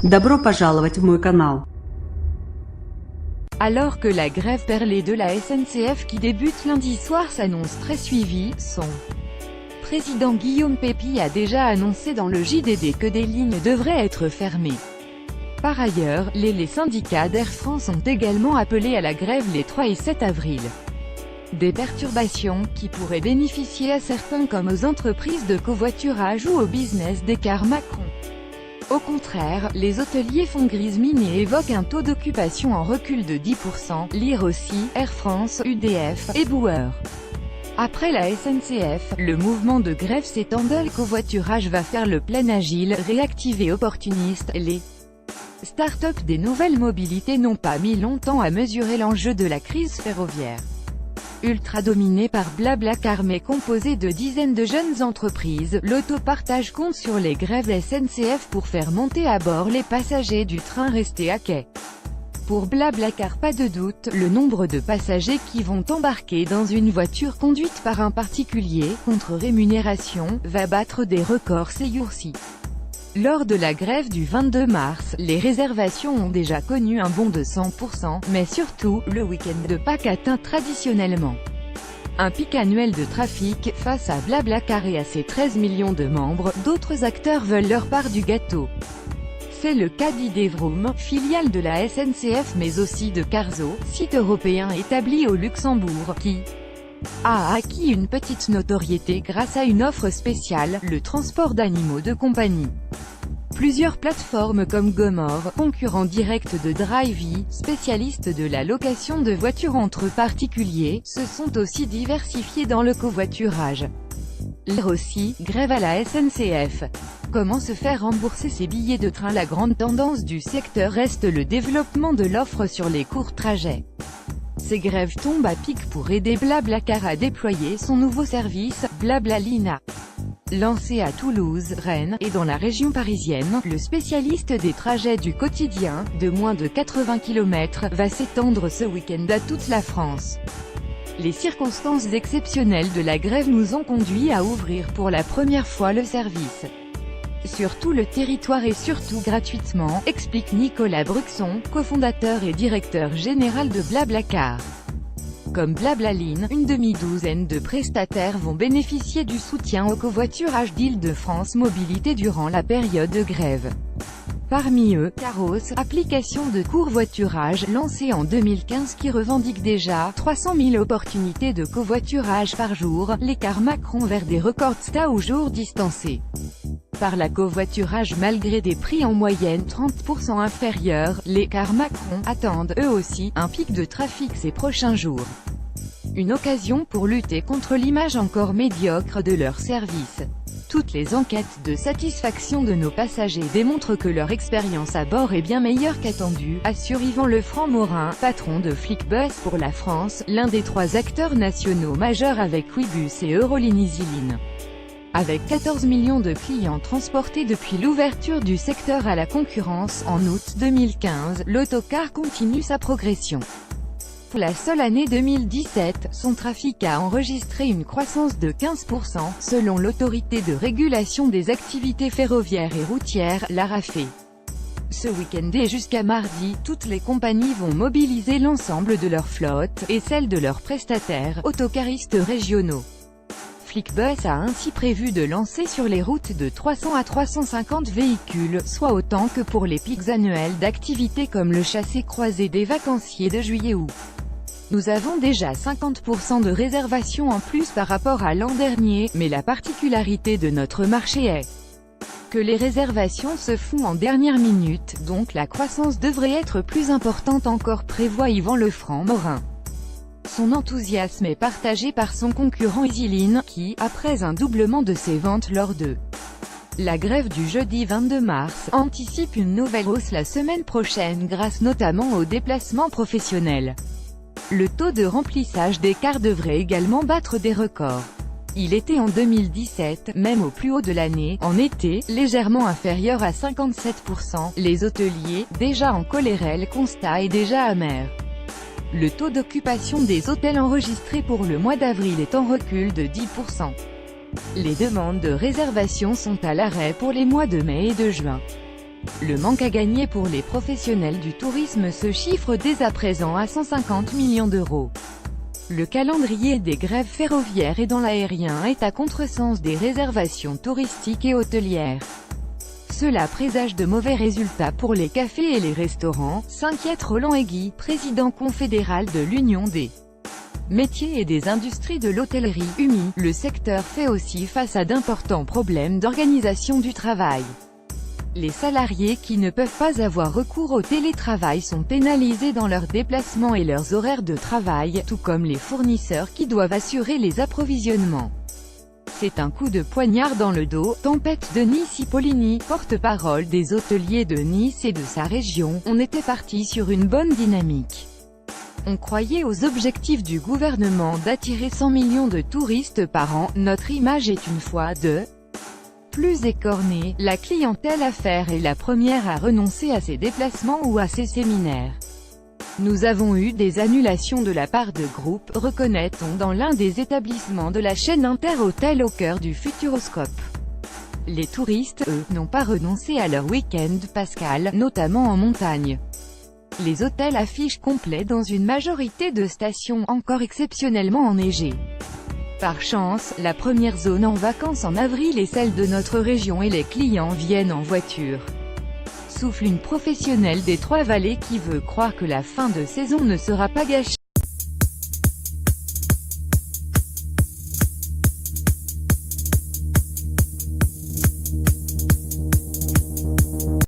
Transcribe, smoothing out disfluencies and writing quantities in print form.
Добро пожаловать в мой канал. Alors que la grève perlée de la SNCF qui débute lundi soir s'annonce très suivie, son président Guillaume Pépi a déjà annoncé dans le JDD que des lignes devraient être fermées. Par ailleurs, les syndicats d'Air France ont également appelé à la grève les 3 et 7 avril. Des perturbations qui pourraient bénéficier à certains comme aux entreprises de covoiturage ou au business des cars Macron. Au contraire, les hôteliers font grise mine et évoquent un taux d'occupation en recul de 10%, lire aussi, Air France, UDF, et Bauer. Après la SNCF, le mouvement de grève s'étend. Le covoiturage va faire le plein agile, réactivé opportuniste. Les startups des nouvelles mobilités n'ont pas mis longtemps à mesurer l'enjeu de la crise ferroviaire. Ultra dominé par Blablacar mais composé de dizaines de jeunes entreprises, l'autopartage compte sur les grèves SNCF pour faire monter à bord les passagers du train restés à quai. Pour Blablacar, pas de doute, le nombre de passagers qui vont embarquer dans une voiture conduite par un particulier, contre rémunération, va battre des records ces jours-ci. Lors de la grève du 22 mars, les réservations ont déjà connu un bond de 100%, mais surtout, le week-end de Pâques atteint traditionnellement un pic annuel de trafic. Face à Blablacar et à ses 13 millions de membres, d'autres acteurs veulent leur part du gâteau. C'est le cas d'Idevroom, filiale de la SNCF mais aussi de Carzo, site européen établi au Luxembourg, qui a acquis une petite notoriété grâce à une offre spéciale, le transport d'animaux de compagnie. Plusieurs plateformes comme Gomor, concurrent direct de Drivey, spécialiste de la location de voitures entre particuliers, se sont aussi diversifiées dans le covoiturage. Lire aussi, grève à la SNCF. Comment se faire rembourser ses billets de train? La grande tendance du secteur reste le développement de l'offre sur les courts trajets. Ces grèves tombent à pic pour aider Blablacar à déployer son nouveau service, Blablalina. Lancé à Toulouse, Rennes, et dans la région parisienne, le spécialiste des trajets du quotidien, de moins de 80 km, va s'étendre ce week-end à toute la France. Les circonstances exceptionnelles de la grève nous ont conduit à ouvrir pour la première fois le service sur tout le territoire et surtout gratuitement, explique Nicolas Bruxon, cofondateur et directeur général de Blablacar. Comme Blablaline, une demi-douzaine de prestataires vont bénéficier du soutien au covoiturage d'Île-de-France Mobilité durant la période de grève. Parmi eux, Caros, application de covoiturage lancée en 2015 qui revendique déjà 300 000 opportunités de covoiturage par jour, les cars Macron vers des records sta au jour distancés par la covoiturage malgré des prix en moyenne 30% inférieurs, les cars Macron attendent eux aussi un pic de trafic ces prochains jours. Une occasion pour lutter contre l'image encore médiocre de leur service. Toutes les enquêtes de satisfaction de nos passagers démontrent que leur expérience à bord est bien meilleure qu'attendue, assure Yvan Lefranc-Morin, patron de Flixbus pour la France, l'un des 3 acteurs nationaux majeurs avec Ouibus et Euroligne Easyline. Avec 14 millions de clients transportés depuis l'ouverture du secteur à la concurrence en août 2015, l'autocar continue sa progression. Pour la seule année 2017, son trafic a enregistré une croissance de 15%, selon l'autorité de régulation des activités ferroviaires et routières, l'ARAFE. Ce week-end et jusqu'à mardi, toutes les compagnies vont mobiliser l'ensemble de leur flotte, et celle de leurs prestataires, autocaristes régionaux. Flixbus a ainsi prévu de lancer sur les routes de 300 à 350 véhicules, soit autant que pour les pics annuels d'activités comme le chassé-croisé des vacanciers de juillet-août. Nous avons déjà 50% de réservations en plus par rapport à l'an dernier, mais la particularité de notre marché est que les réservations se font en dernière minute, donc la croissance devrait être plus importante encore, prévoit Yvan Lefranc-Morin. Son enthousiasme est partagé par son concurrent Easyline, qui, après un doublement de ses ventes lors de la grève du jeudi 22 mars, anticipe une nouvelle hausse la semaine prochaine grâce notamment aux déplacements professionnels. Le taux de remplissage des cars devrait également battre des records. Il était en 2017, même au plus haut de l'année, en été, légèrement inférieur à 57%. Les hôteliers, déjà en colère, le constat est déjà amer. Le taux d'occupation des hôtels enregistré pour le mois d'avril est en recul de 10%. Les demandes de réservation sont à l'arrêt pour les mois de mai et de juin. Le manque à gagner pour les professionnels du tourisme se chiffre dès à présent à 150 millions d'euros. Le calendrier des grèves ferroviaires et dans l'aérien est à contresens des réservations touristiques et hôtelières. Cela présage de mauvais résultats pour les cafés et les restaurants, s'inquiète Roland Aiguy, président confédéral de l'Union des métiers et des industries de l'hôtellerie, UMI. Le secteur fait aussi face à d'importants problèmes d'organisation du travail. Les salariés qui ne peuvent pas avoir recours au télétravail sont pénalisés dans leurs déplacements et leurs horaires de travail, tout comme les fournisseurs qui doivent assurer les approvisionnements. C'est un coup de poignard dans le dos. Tempête Denis Cipollini, porte-parole des hôteliers de Nice et de sa région, on était parti sur une bonne dynamique. On croyait aux objectifs du gouvernement d'attirer 100 millions de touristes par an. Notre image est une fois de plus écornée. La clientèle affaires est la première à renoncer à ses déplacements ou à ses séminaires. Nous avons eu des annulations de la part de groupes, reconnaît-on dans l'un des établissements de la chaîne Inter-Hôtel au cœur du Futuroscope. Les touristes, eux, n'ont pas renoncé à leur week-end pascal, notamment en montagne. Les hôtels affichent complet dans une majorité de stations encore exceptionnellement enneigées. Par chance, la première zone en vacances en avril est celle de notre région et les clients viennent en voiture. Souffle une professionnelle des Trois-Vallées qui veut croire que la fin de saison ne sera pas gâchée.